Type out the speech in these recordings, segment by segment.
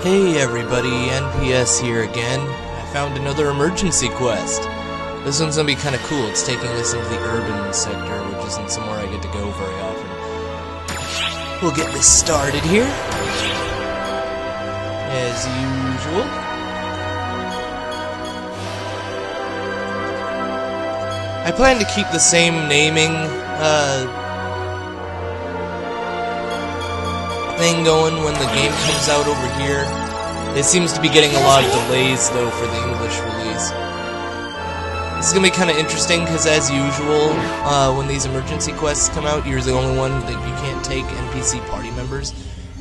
Hey everybody, NPS here again. I found another emergency quest. This one's gonna be kinda cool. It's taking us into the urban sector, which isn't somewhere I get to go very often. We'll get this started here. As usual. I plan to keep the same naming, thing going when the game comes out over here. It seems to be getting a lot of delays though for the English release. This is gonna be kind of interesting because, as usual, when these emergency quests come out, you're the only one that you can't take NPC party members,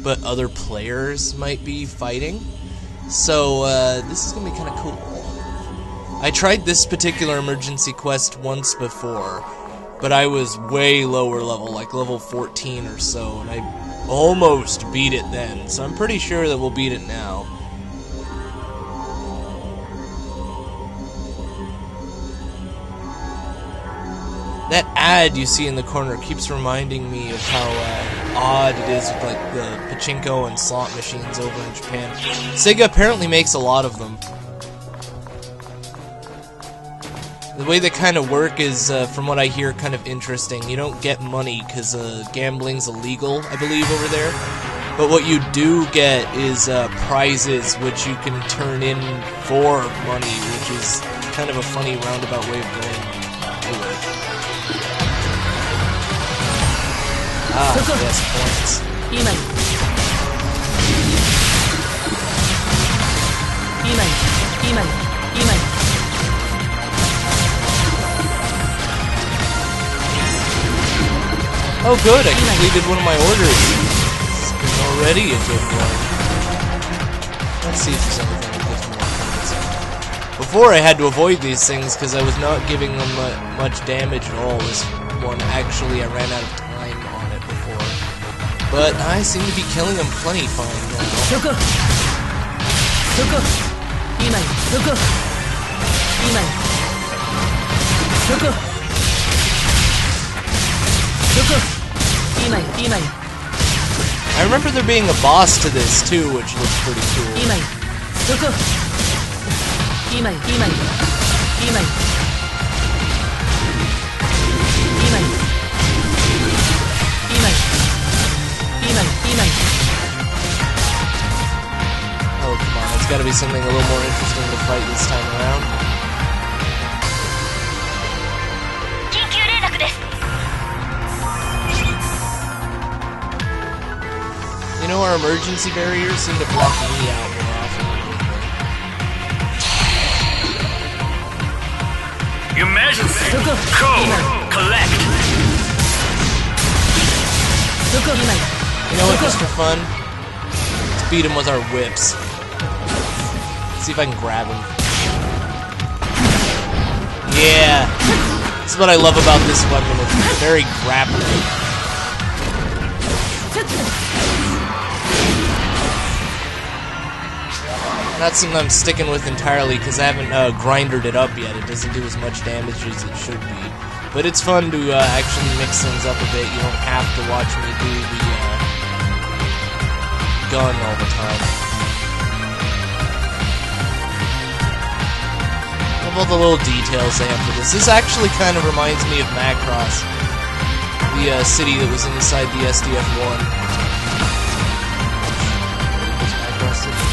but other players might be fighting. So this is gonna be kind of cool. I tried this particular emergency quest once before, but I was way lower level, like level 14 or so, and I almost beat it then, so I'm pretty sure that we'll beat it now. That ad you see in the corner keeps reminding me of how odd it is with like the pachinko and slot machines over in Japan. Sega apparently makes a lot of them. The way they kind of work is, from what I hear, kind of interesting. You don't get money because gambling's illegal, I believe, over there. But what you do get is prizes, which you can turn in for money, which is kind of a funny roundabout way of going to it. Ah, yes, points. Oh good, I completed one of my orders. It's already a good one. Let's see if there's anything that gives me more points. Before I had to avoid these things because I was not giving them much damage at all. This one, actually, I ran out of time on it before. But I seem to be killing them plenty fine now. I remember there being a boss to this too, which looks pretty cool. Oh come on, it's gotta be something a little more interesting to fight this time around. You know, our emergency barriers seem to block me out more often. Emergency! Code! Collect! You know what, just for fun? Let's beat him with our whips. Let's see if I can grab him. Yeah! This is what I love about this weapon. It's very grappling. Not something I'm sticking with entirely because I haven't grindered it up yet. It doesn't do as much damage as it should be. But it's fun to actually mix things up a bit. You don't have to watch me do the gun all the time. I love all the little details they have for this. This actually kind of reminds me of Macross, the city that was inside the SDF-1. Was Macross City?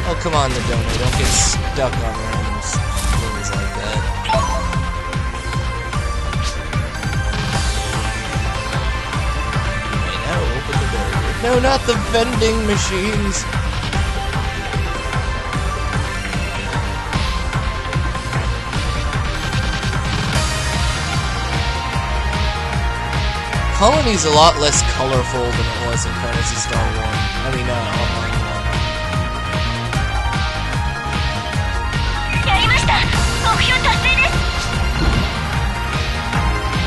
Oh, come on, Nadone, don't get stuck on random things like that. Okay, now open the barrier. No, not the vending machines! Colony's a lot less colorful than it was in Phantasy Star 1. I mean, Online 1.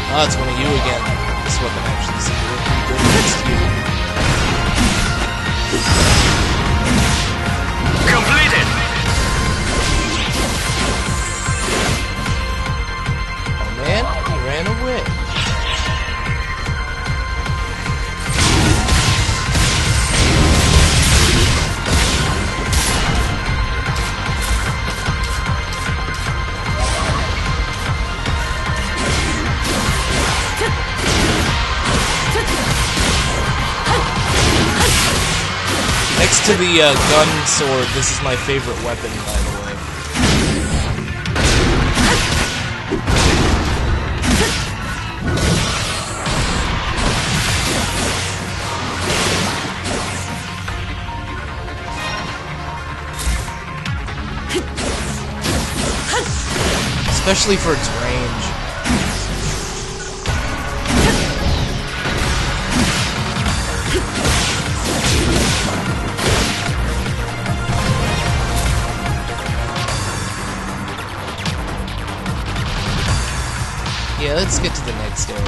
Oh, it's one of you again. This weapon actually seems to work pretty good against you. Completed! Oh man, to the gun sword, this is my favorite weapon, by the way. Especially for its range. Yeah, let's get to the next area.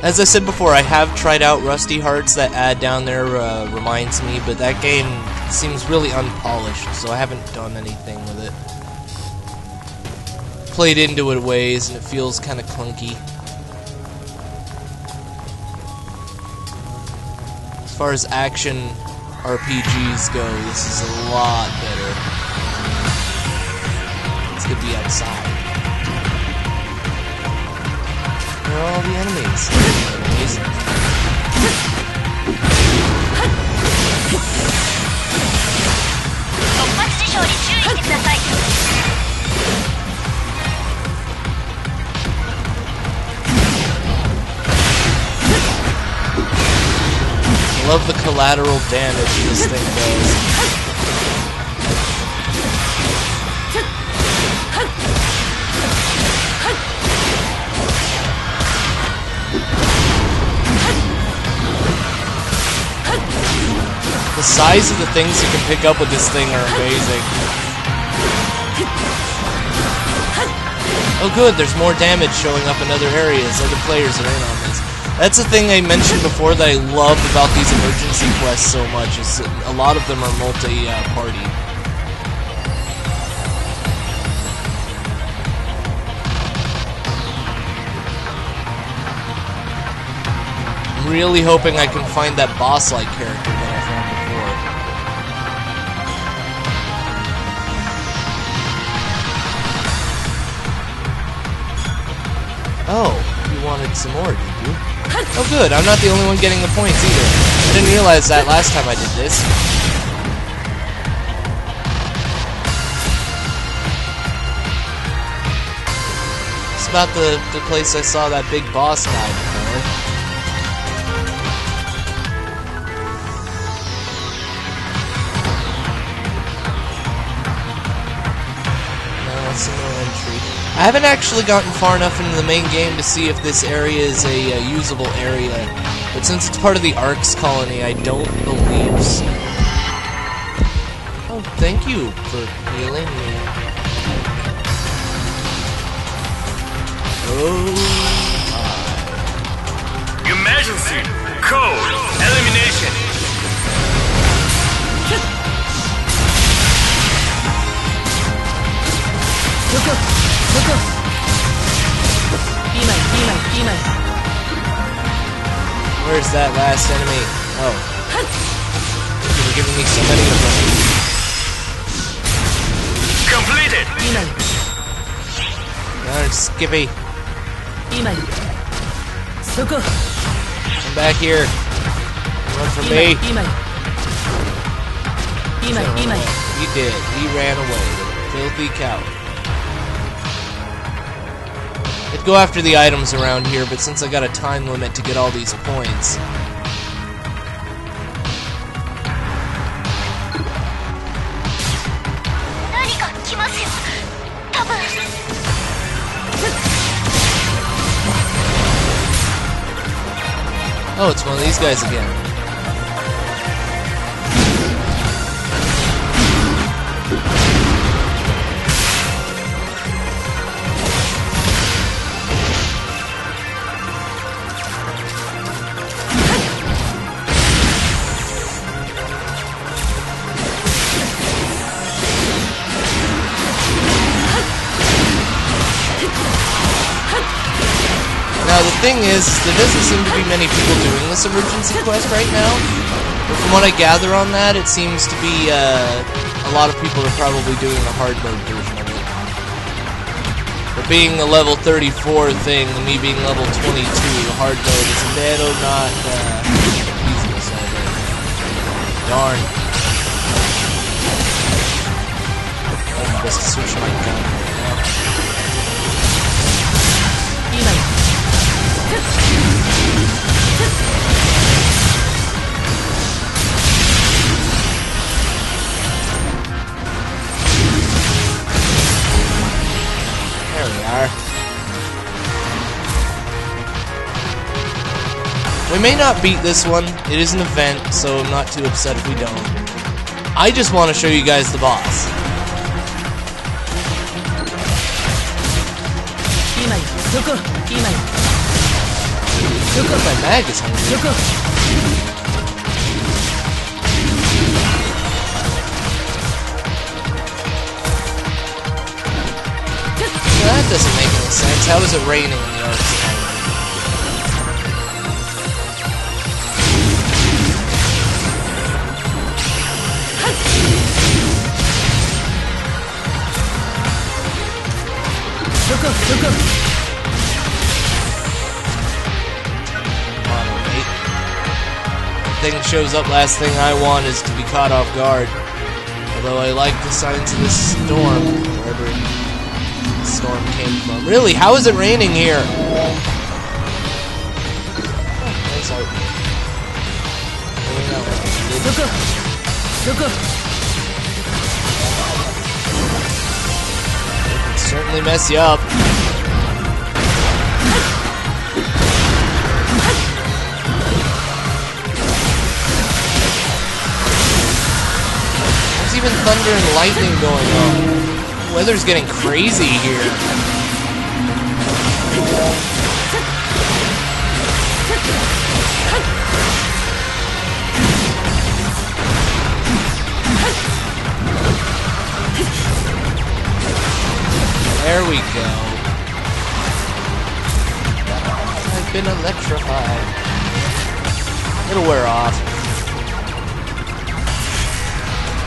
As I said before, I have tried out Rusty Hearts. That ad down there reminds me, but that game seems really unpolished, so I haven't done anything with it. Played into it ways, and it feels kind of clunky. As far as action RPGs go, this is a lot better. It's gonna be outside. Where are all the enemies? Amazing. I love the collateral damage this thing does. The size of the things you can pick up with this thing are amazing. Oh good, there's more damage showing up in other areas. Other players are in on this. That's the thing I mentioned before that I love about these emergency quests so much, is a lot of them are multi-party. I'm really hoping I can find that boss-like character that I found before. Oh, you wanted some more, did you? Oh good, I'm not the only one getting the points either. I didn't realize that last time I did this. It's about the place I saw that big boss guy before. I haven't actually gotten far enough into the main game to see if this area is a usable area, but since it's part of the ARKS colony, I don't believe so. Oh, thank you for healing me. Oh my. Emergency! Code! Elimination! Where's that last enemy? Oh. You're giving me so many of them. Completed! Darn Skippy. Come back here. Run from me. He did. He ran away. Filthy cow. I'd go after the items around here, but since I got a time limit to get all these points... Oh, it's one of these guys again. Now the thing is, there doesn't seem to be many people doing this emergency quest right now. But from what I gather on that, it seems to be a lot of people are probably doing the hard mode version of it. But being a level 34 thing, and me being level 22, hard mode is a little not easy to solve right now. Darn. I'm best to switch my gun right now. There we are. We may not beat this one. It is an event, so I'm not too upset if we don't. I just want to show you guys the boss. My mag is hungry. That doesn't make any sense. How is it raining in the ARKS? Thing shows up, last thing I want is to be caught off guard. Although I like the signs of this storm, wherever the storm came from. Really, how is it raining here? Oh, nice art. It can certainly mess you up. Even thunder and lightning going on. The weather's getting crazy here. There we go. I've been electrified. It'll wear off.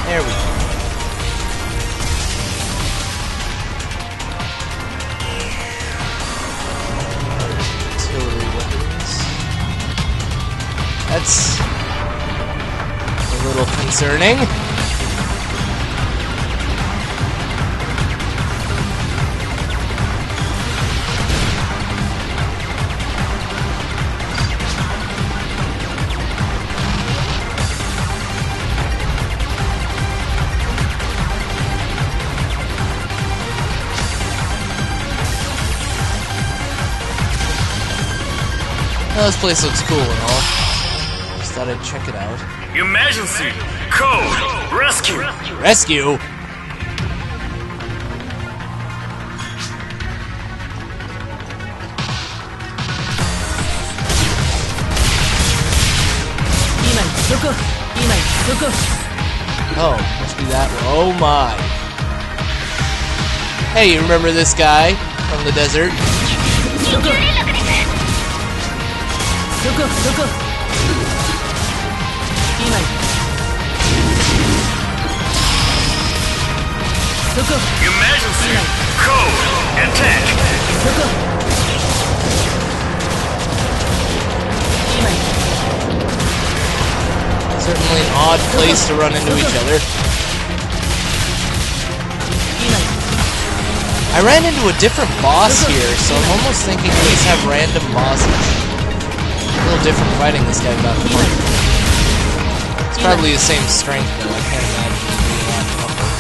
There we go. Artillery weapons. That's a little concerning. Well, this place looks cool and all. Just thought I'd check it out. Emergency! Code! Rescue! Rescue? Oh, must be that one. Oh my. Hey, you remember this guy from the desert? Emergency! Code! Attack! Certainly an odd place to run into each other. I ran into a different boss here, so I'm almost thinking these have random bosses. A little different fighting this guy about the point. It's probably the same strength though, I can't imagine it being a lot tougher.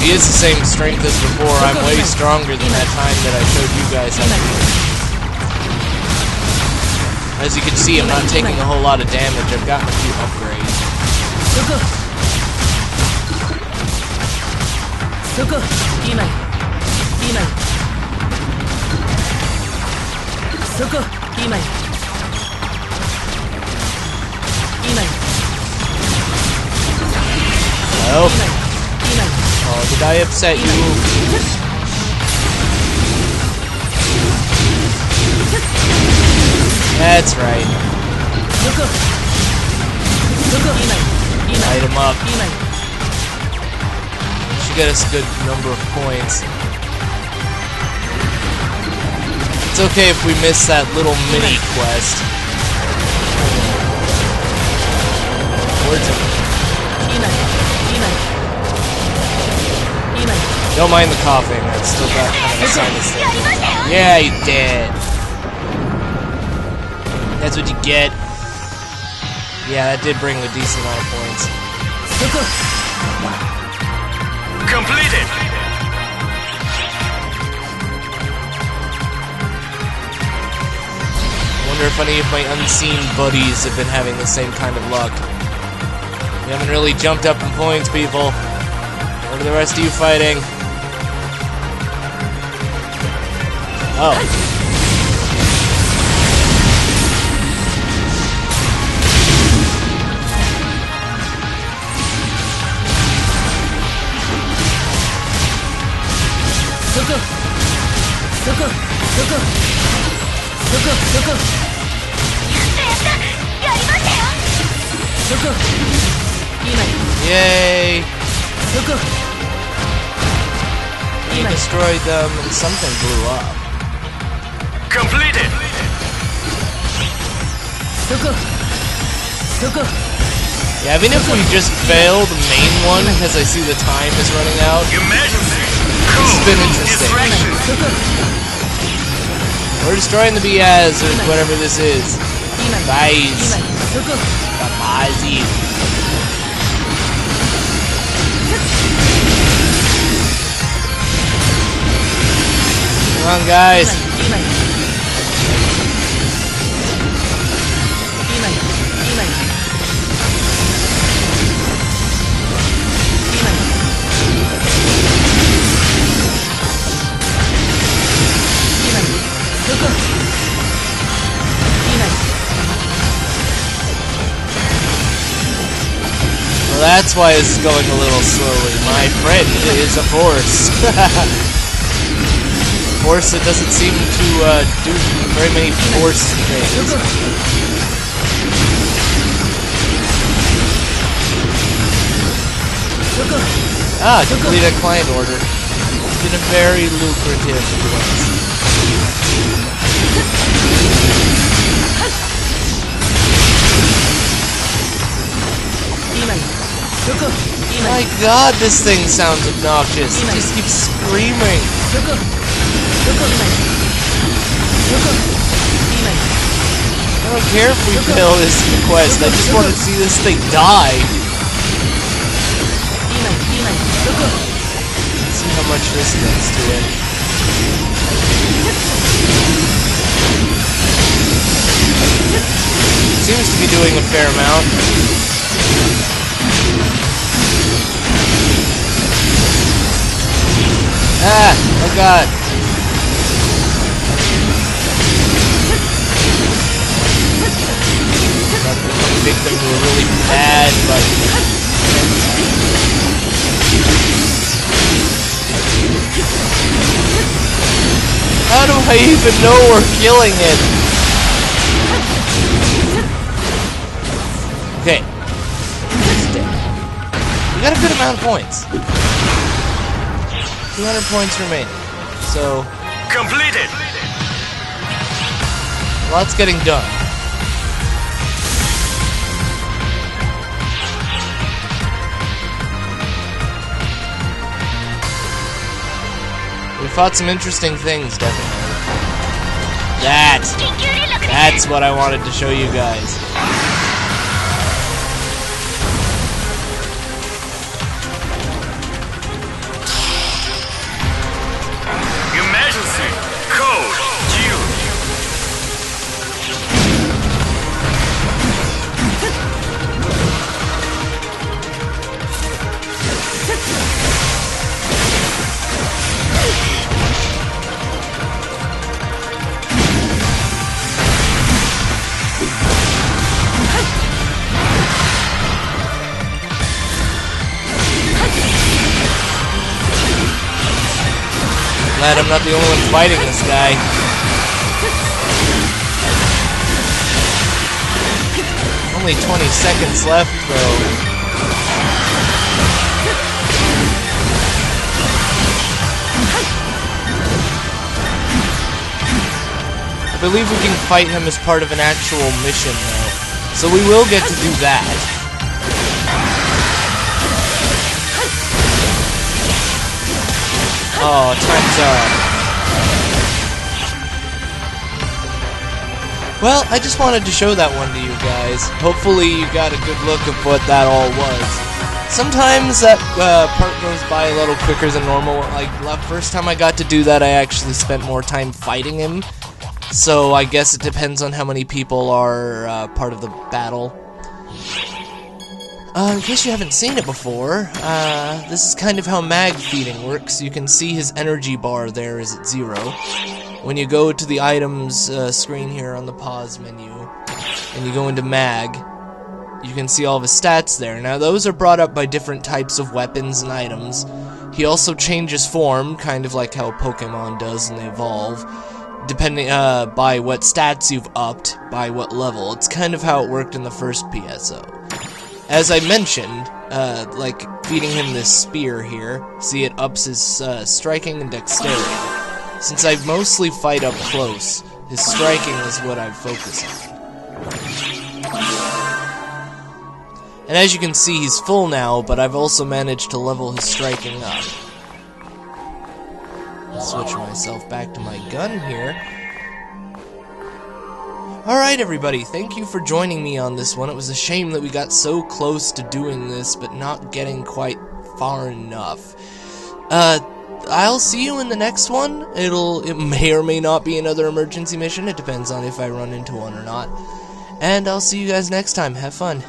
He is the same strength as before. I'm way stronger than that time that I showed you guys how to do it. As you can see, I'm not taking a whole lot of damage. I've gotten a few upgrades. Oh. Oh, did I upset you? That's right. Light him up. Should get us a good number of points. It's okay if we miss that little mini quest. Don't mind the coughing, I've still got kind of a sinus thing. Yeah, you did. That's what you get. Yeah, that did bring a decent amount of points. Completed. Wonder if any of my unseen buddies have been having the same kind of luck. You haven't really jumped up in points, people. What are the rest of you fighting? Oh. Yay! We destroyed them and something blew up. Completed. Yeah, even if we just fail the main one because I see the time is running out, Emergency. this has been interesting. We're destroying the BS or whatever this is. Guys. Kamazi. Come on, guys. Well, that's why this is going a little slowly. My friend is a force. Force that doesn't seem to do very many force things. Ah, complete a client order. It's been a very lucrative quest. My god, this thing sounds obnoxious. It just keeps screaming. I don't care if we fail this quest, I just want to see this thing die. Let's see how much this does to it. Seems to be doing a fair amount. Ah! Oh god! Victim to a really bad button. How do I even know we're killing it? Okay. We got a good amount of points. 200 points remaining. So... Completed! Lots getting done. We fought some interesting things, definitely. That's what I wanted to show you guys. Emergency. Code. Use. Glad I'm not the only one fighting this guy. Only 20 seconds left, though. I believe we can fight him as part of an actual mission, though. So we will get to do that. Oh, time's up. Well, I just wanted to show that one to you guys. Hopefully you got a good look of what that all was. Sometimes that part goes by a little quicker than normal. Like, the first time I got to do that, I actually spent more time fighting him. So I guess it depends on how many people are part of the battle. In case you haven't seen it before, this is kind of how mag feeding works. You can see his energy bar there is at 0. When you go to the items screen here on the pause menu, and you go into mag, you can see all of his stats there. Now those are brought up by different types of weapons and items. He also changes form, kind of like how Pokemon does when they evolve, depending by what stats you've upped, by what level. It's kind of how it worked in the first PSO. As I mentioned, like feeding him this spear here, see it ups his striking and dexterity. Since I mostly fight up close, his striking is what I focus on. And as you can see, he's full now, but I've also managed to level his striking up. I'll switch myself back to my gun here. Alright everybody, thank you for joining me on this one. It was a shame that we got so close to doing this, but not getting quite far enough. I'll see you in the next one. It may or may not be another emergency mission. It depends on if I run into one or not. And I'll see you guys next time. Have fun.